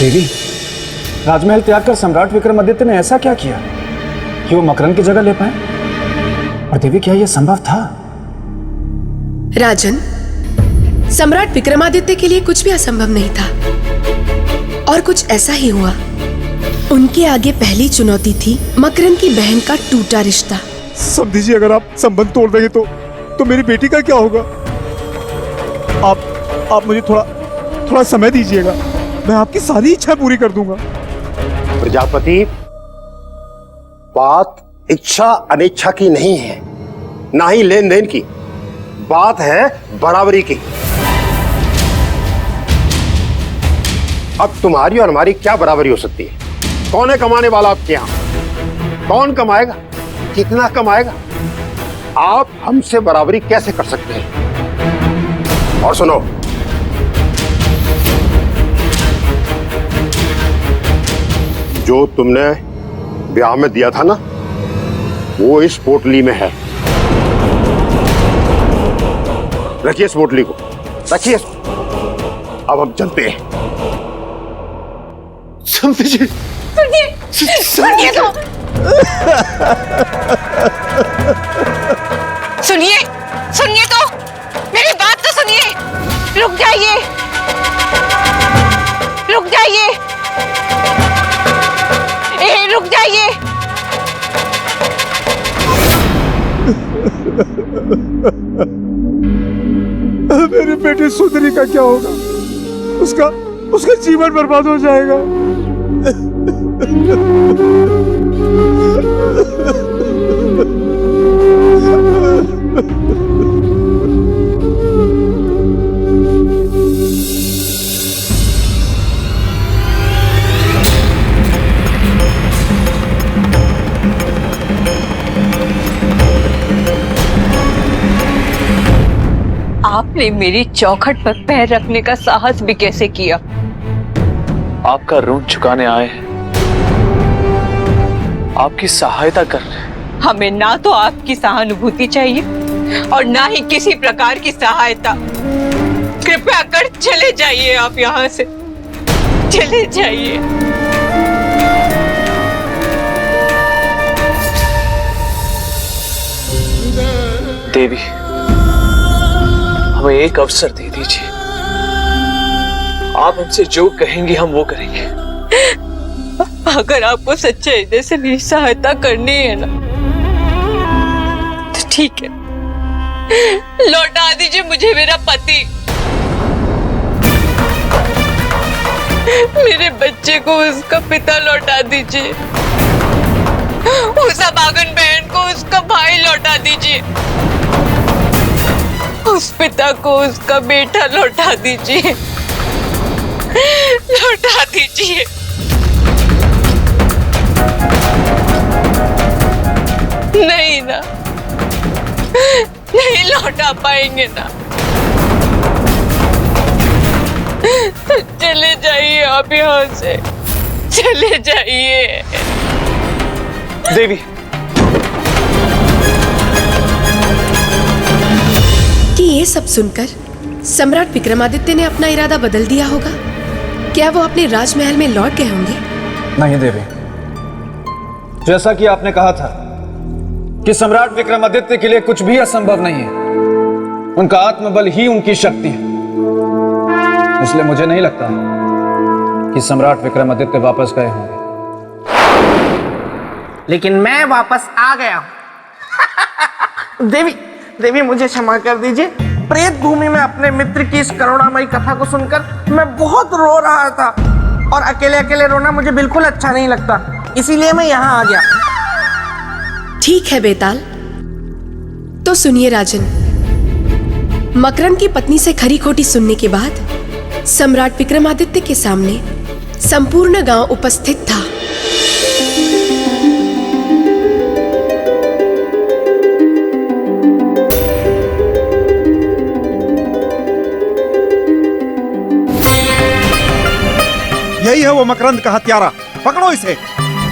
देवी, राजमहल त्याग कर सम्राट विक्रमादित्य ने ऐसा क्या किया कि वो मकरंद की जगह ले पाए? और देवी, क्या यह संभव था? राजन, सम्राट विक्रमादित्य के लिए कुछ भी असंभव नहीं था और कुछ ऐसा ही हुआ। उनके आगे पहली चुनौती थी मकरंद की बहन का टूटा रिश्ता। समझ दीजिए, अगर आप संबंध तोड़ देंगे तो मेरी बेटी का क्या होगा? आप मुझे थोड़ा समय दीजिएगा, मैं आपकी सारी इच्छा पूरी कर दूंगा। प्रजापति, बात इच्छा अनिच्छा की नहीं है, ना ही लेन देन की, बात है बराबरी की। अब तुम्हारी और हमारी क्या बराबरी हो सकती है? कौन है कमाने वाला आपके यहां? कौन कमाएगा? कितना कमाएगा? आप हमसे बराबरी कैसे कर सकते हैं? और सुनो, जो तुमने ब्याह में दिया था ना, वो इस पोटली में है। रखिए इस पोटली को, रखिए। अब हम चलते हैं। सुनिए तो, सुनिए तो, मेरी बात तो सुनिए। रुक जाइए, रुक जाइए, रुक जाइए। मेरे बेटे सुंदरी का क्या होगा? उसका जीवन बर्बाद हो जाएगा। आपने मेरी चौखट पर पैर रखने का साहस भी कैसे किया? आपका ऋण चुकाने आए हैं, आपकी सहायता कर रहे हैं। हमें ना तो आपकी सहानुभूति चाहिए और ना ही किसी प्रकार की सहायता। कृपया कर चले जाइए, आप यहाँ से चले जाइए। देवी, हमें एक अवसर दे दीजिए। आप हमसे जो कहेंगी हम वो करेंगे। अगर आपको सच्चे हृदय से मेरी सहायता करनी है ना, तो ठीक है, लौटा दीजिए मुझे मेरा पति। मेरे बच्चे को उसका पिता लौटा दीजिए, उस अभागन बहन को उसका भाई लौटा दीजिए, उस पिता को उसका बेटा लौटा दीजिए, लौटा दीजिए। नहीं ना, नहीं लौटा पाएंगे ना, तो चले जाइए आप यहाँ से, चले जाइए। देवी, कि ये सब सुनकर सम्राट विक्रमादित्य ने अपना इरादा बदल दिया होगा? क्या वो अपने राजमहल में लौट गए होंगे? नहीं देवी, जैसा कि आपने कहा था कि सम्राट विक्रमादित्य के लिए कुछ भी असंभव नहीं है, उनका आत्मबल ही उनकी शक्ति है, इसलिए मुझे नहीं लगता कि सम्राट विक्रमादित्य वापस गए होंगे। लेकिन मैं वापस आ गया। देवी मुझे क्षमा कर दीजिए। प्रेत भूमि में अपने मित्र की इस करुणामयी कथा को सुनकर मैं बहुत रो रहा था और अकेले अकेले रोना मुझे बिल्कुल अच्छा नहीं लगता, इसीलिए मैं यहाँ आ गया। ठीक है बेताल, तो सुनिए राजन, मकरंद की पत्नी से खरी खोटी सुनने के बाद सम्राट विक्रमादित्य के सामने संपूर्ण गांव उपस्थित था। यही है वो मकरंद का हत्यारा, पकड़ो इसे।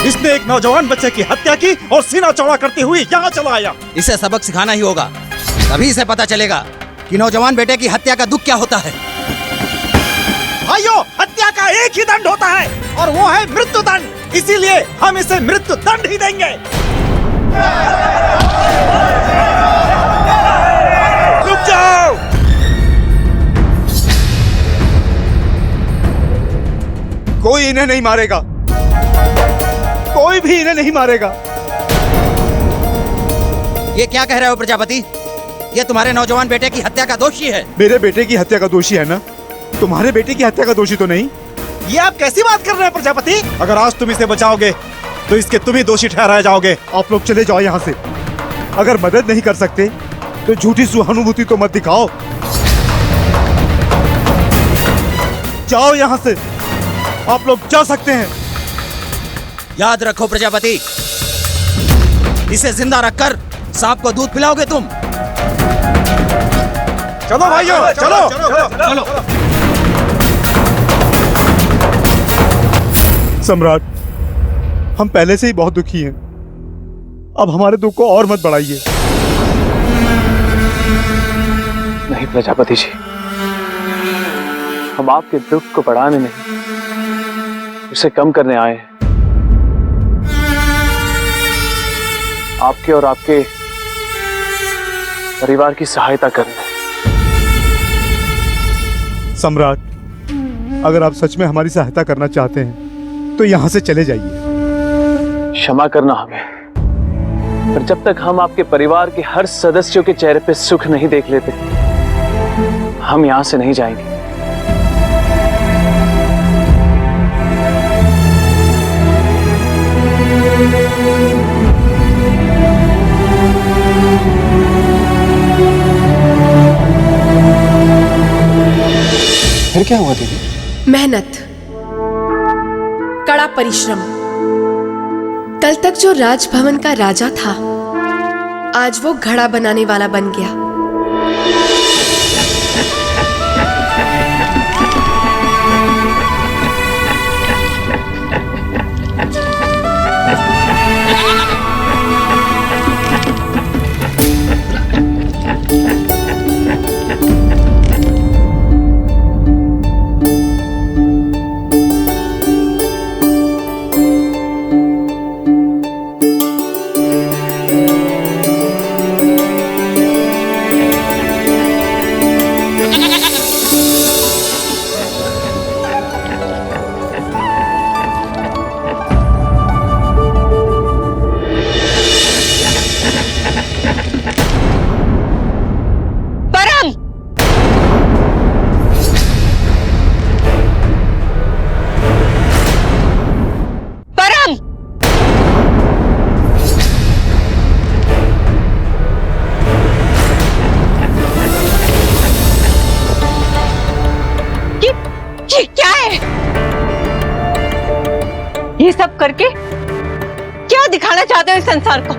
इसने एक नौजवान बच्चे की हत्या की और सीना चौड़ा करते हुए यहाँ चला आया। इसे सबक सिखाना ही होगा, तभी इसे पता चलेगा कि नौजवान बेटे की हत्या का दुख क्या होता है। भाइयों, हत्या हत्या का एक ही दंड होता है और वो है मृत्यु दंड। इसीलिए हम इसे मृत्यु दंड ही देंगे। रुक जाओ। कोई इन्हें नहीं मारेगा, कोई भी इन्हें नहीं मारेगा। ये क्या कह रहे हो प्रजापति? ये तुम्हारे नौजवान बेटे की हत्या का दोषी है। मेरे बेटे की हत्या का दोषी है ना, तुम्हारे बेटे की हत्या का दोषी तो नहीं। ये आप कैसी बात कर रहे हैं प्रजापति? अगर आज तुम इसे बचाओगे तो इसके तुम ही दोषी ठहराए जाओगे। आप लोग चले जाओ यहाँ से। अगर मदद नहीं कर सकते तो झूठी सहानुभूति तो मत दिखाओ। जाओ यहाँ से, आप लोग जा सकते हैं। याद रखो प्रजापति, इसे जिंदा रखकर सांप को दूध पिलाओगे तुम। चलो भाइयों, चलो। सम्राट, हम पहले से ही बहुत दुखी हैं। अब हमारे दुख को और मत बढ़ाइए। नहीं प्रजापति जी, हम आपके दुख को बढ़ाने नहीं, उसे कम करने आए हैं। आपके और आपके परिवार की सहायता करने। सम्राट, अगर आप सच में हमारी सहायता करना चाहते हैं तो यहाँ से चले जाइए। क्षमा करना हमें, पर जब तक हम आपके परिवार के हर सदस्यों के चेहरे पे सुख नहीं देख लेते, हम यहाँ से नहीं जाएंगे। फिर क्या हुआ दीदी? मेहनत, कड़ा परिश्रम। कल तक जो राजभवन का राजा था, आज वो घड़ा बनाने वाला बन गया। ये सब करके क्या दिखाना चाहते हो इस संसार को?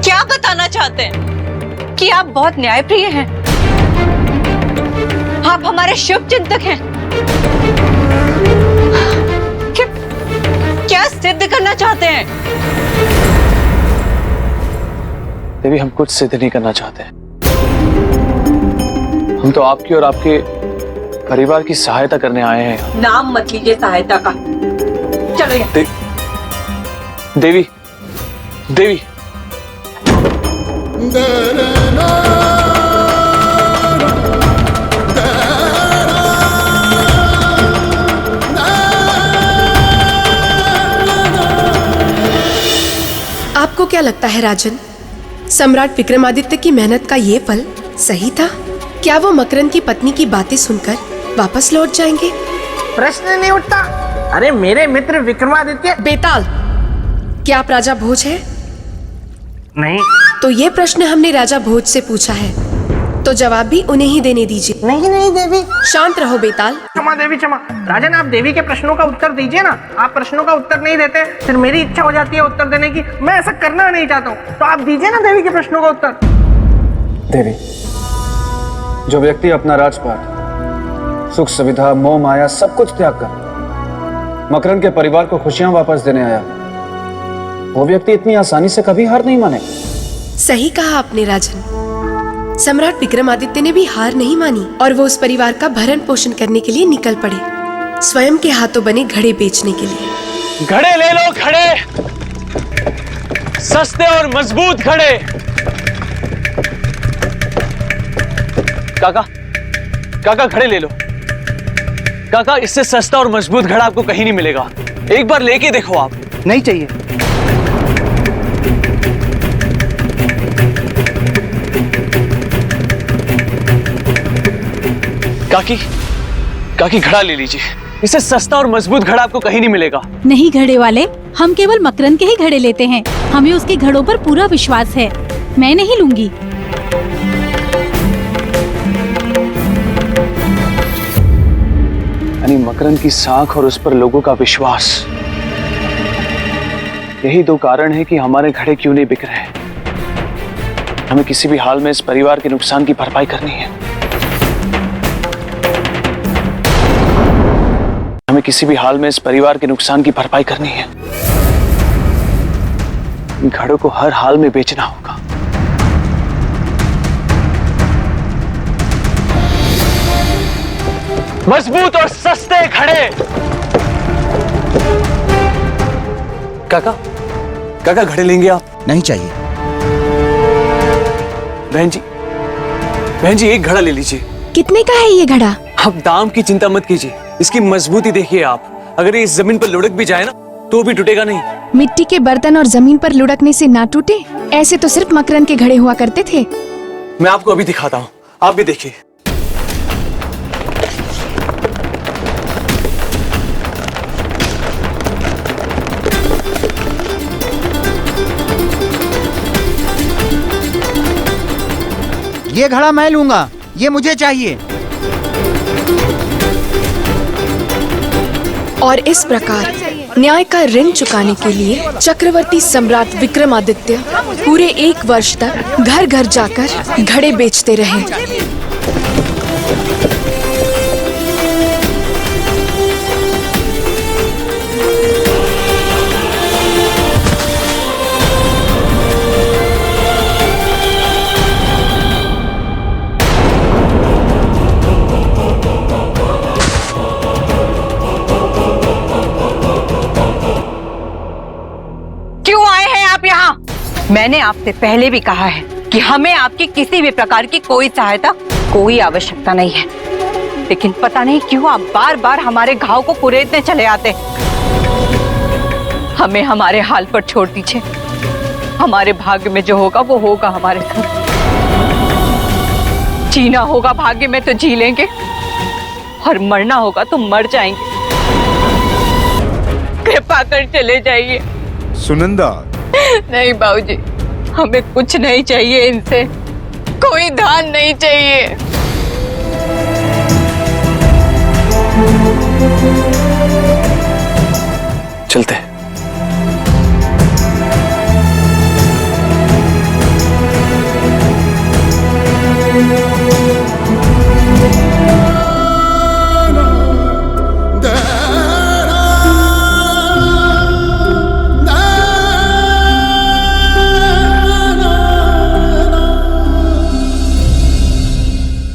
क्या बताना चाहते हैं कि आप बहुत न्यायप्रिय हैं, आप हमारे शुभ चिंतक हैं। क्या सिद्ध करना चाहते हैं? देवी, हम कुछ सिद्ध नहीं करना चाहते। हम तो आपकी और आपके परिवार की सहायता करने आए हैं। नाम मत लीजिए सहायता का। चलो यहाँ। देवी, देवी, आपको क्या लगता है राजन, सम्राट विक्रमादित्य की मेहनत का ये फल सही था? क्या वो मकरंद की पत्नी की बातें सुनकर वापस लौट जाएंगे? प्रश्न नहीं उठता। अरे मेरे मित्र विक्रमादित्य। बेताल, क्या आप राजा भोज हैं? नहीं। तो ये प्रश्न हमने राजा भोज से पूछा है, तो जवाब भी उन्हें ही देने दीजिए। नहीं देवी। शांत रहो बेताल। क्षमा देवी, क्षमा। राजन, आप देवी के प्रश्नों का उत्तर दीजिए ना। आप प्रश्नों का उत्तर नहीं देते, फिर मेरी इच्छा हो जाती है उत्तर देने की। मैं ऐसा करना नहीं चाहता हूँ, तो आप दीजिए ना देवी के प्रश्नों का उत्तर। देवी, जो व्यक्ति अपना राजपाट, सुख सुविधा, मोह माया सब कुछ त्याग कर मकरंद के परिवार को खुशियां वापस देने आया, वो व्यक्ति इतनी आसानी से कभी हार नहीं मानेगा। सही कहा आपने राजन। सम्राट विक्रमादित्य ने भी हार नहीं मानी और वो उस परिवार का भरण पोषण करने के लिए निकल पड़े, स्वयं के हाथों बने घड़े बेचने के लिए। घड़े ले लो, घड़े, सस्ते और मजबूत घड़े। काका, काका घड़े ले लो। काका, इससे सस्ता और मजबूत घड़ा आपको कहीं नहीं मिलेगा। एक बार लेके देखो आप। नहीं चाहिए। काकी, काकी घड़ा ले लीजिए। इससे सस्ता और मजबूत घड़ा आपको कहीं नहीं मिलेगा। नहीं घड़े वाले, हम केवल मकरंद के ही घड़े लेते हैं। हमें उसके घड़ों पर पूरा विश्वास है। मैं नहीं लूंगी। यानी मकरंद की साख और उस पर लोगों का विश्वास, यही दो कारण है कि हमारे घड़े क्यों नहीं बिक रहे। हमें किसी भी हाल में इस परिवार के नुकसान की भरपाई करनी है। हमें किसी भी हाल में इस परिवार के नुकसान की भरपाई करनी है। घड़ों को हर हाल में बेचना होगा। मजबूत और सस्ते घड़े। काका, काका घड़े लेंगे आप? नहीं चाहिए। बहन जी, बहन जी एक घड़ा ले लीजिए। कितने का है ये घड़ा? आप दाम की चिंता मत कीजिए, इसकी मजबूती देखिए आप। अगर ये इस जमीन पर लुढ़क भी जाए ना तो भी टूटेगा नहीं। मिट्टी के बर्तन और जमीन पर लुढ़कने से ना टूटे, ऐसे तो सिर्फ मकरंद के घड़े हुआ करते थे। मैं आपको अभी दिखाता हूँ, आप भी देखिए। ये घड़ा मैं लूंगा, ये मुझे चाहिए। और इस प्रकार न्याय का ऋण चुकाने के लिए चक्रवर्ती सम्राट विक्रमादित्य पूरे 1 वर्ष तक घर घर जाकर घड़े बेचते रहे। मैंने आपसे पहले भी कहा है कि हमें आपकी किसी भी प्रकार की कोई सहायता, कोई आवश्यकता नहीं है, लेकिन पता नहीं क्यों आप बार बार हमारे घाव को कुरेदने चले आते। हमें हमारे हाल पर छोड़ दीजिए। हमारे भाग्य में जो होगा वो होगा हमारे साथ। जीना होगा भाग्य में तो जी लेंगे और मरना होगा तो मर जाएंगे। कृपा कर चले जाइए। सुनंदा, नहीं बाबूजी, हमें कुछ नहीं चाहिए इनसे, कोई दान नहीं चाहिए। चलते हैं।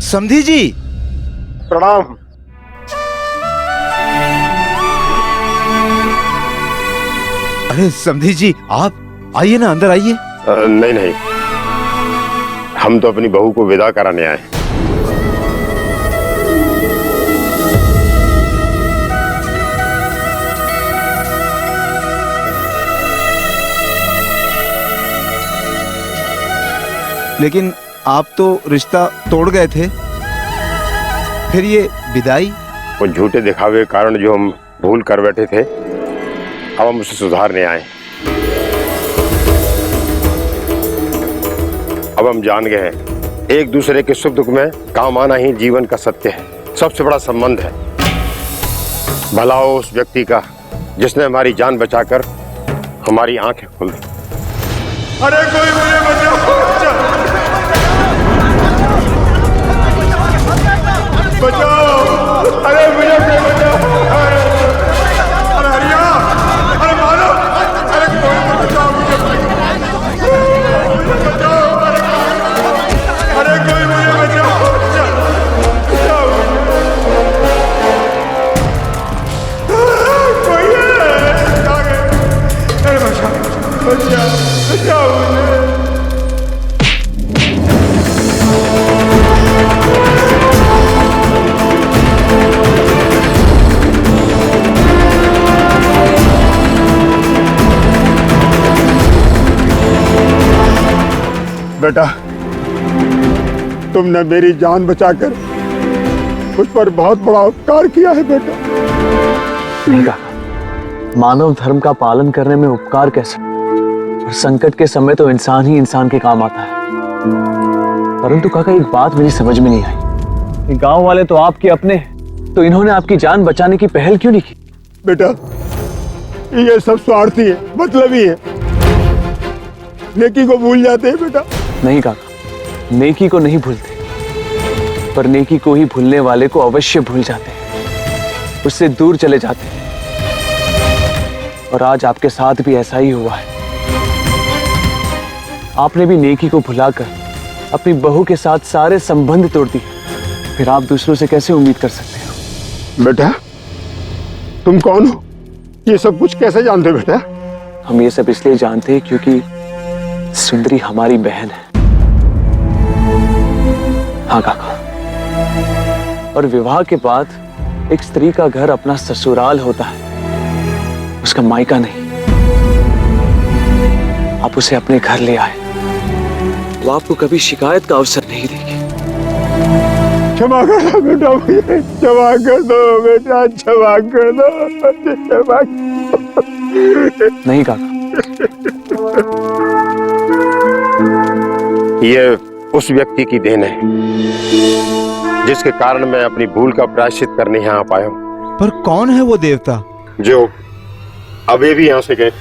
समधी जी, प्रणाम। अरे समधी जी, आप आइए ना, अंदर आइए। नहीं नहीं, हम तो अपनी बहू को विदा कराने आए। लेकिन आप तो रिश्ता तोड़ गए थे, फिर ये विदाई? वो झूठे दिखावे के कारण जो हम भूल कर बैठे थे, अब हम उसे सुधारने आए। अब हम जान गए हैं एक दूसरे के सुख दुख में काम आना ही जीवन का सत्य है, सबसे बड़ा संबंध है। भला हो उस व्यक्ति का जिसने हमारी जान बचाकर हमारी आंखें खोल दी। अरे कोई मुझे बचाओ, बचाओ, अरे मुझे बचाओ, अरे हरिया, अरे मानो, अरे कोई बचाओ मुझे, बचाओ, अरे कोई बेटा, तुमने मेरी जान बचाकर मुझ पर बहुत बड़ा उपकार किया है बेटा। नहीं काका, मानव धर्म का पालन करने में उपकार कैसे? और संकट के समय तो इंसान ही इंसान के काम आता है। परंतु काका, एक बात मेरी समझ में नहीं आई, ये गांव वाले तो आपके अपने, तो इन्होंने आपकी जान बचाने की पहल क्यों नहीं की? बेटा, ये सब स्वार्थी है, मतलबी है, नेकी को भूल जाते हैं बेटा। नहीं काका, नेकी को नहीं भूलते, पर नेकी को ही भूलने वाले को अवश्य भूल जाते हैं, उससे दूर चले जाते हैं। और आज आपके साथ भी ऐसा ही हुआ है। आपने भी नेकी को भुलाकर अपनी बहू के साथ सारे संबंध तोड़ दिए, फिर आप दूसरों से कैसे उम्मीद कर सकते हो? बेटा, तुम कौन हो? ये सब कुछ कैसे जानते हो बेटा? हम ये सब इसलिए जानते हैं क्योंकि सुंदरी हमारी बहन है। हाँ काका, और विवाह के बाद एक स्त्री का घर अपना ससुराल होता है, उसका मायका नहीं। आप उसे अपने घर ले आए, वो आपको कभी शिकायत का अवसर नहीं देगी। क्षमा कर दो बेटा, मुझे क्षमा कर दो बेटा, क्षमा कर दो, क्षमा। नहीं काका, ये उस व्यक्ति की देन है जिसके कारण मैं अपनी भूल का प्रायश्चित करने यहाँ आ पाया हूँ। पर कौन है वो देवता? जो अभी भी यहाँ से गए।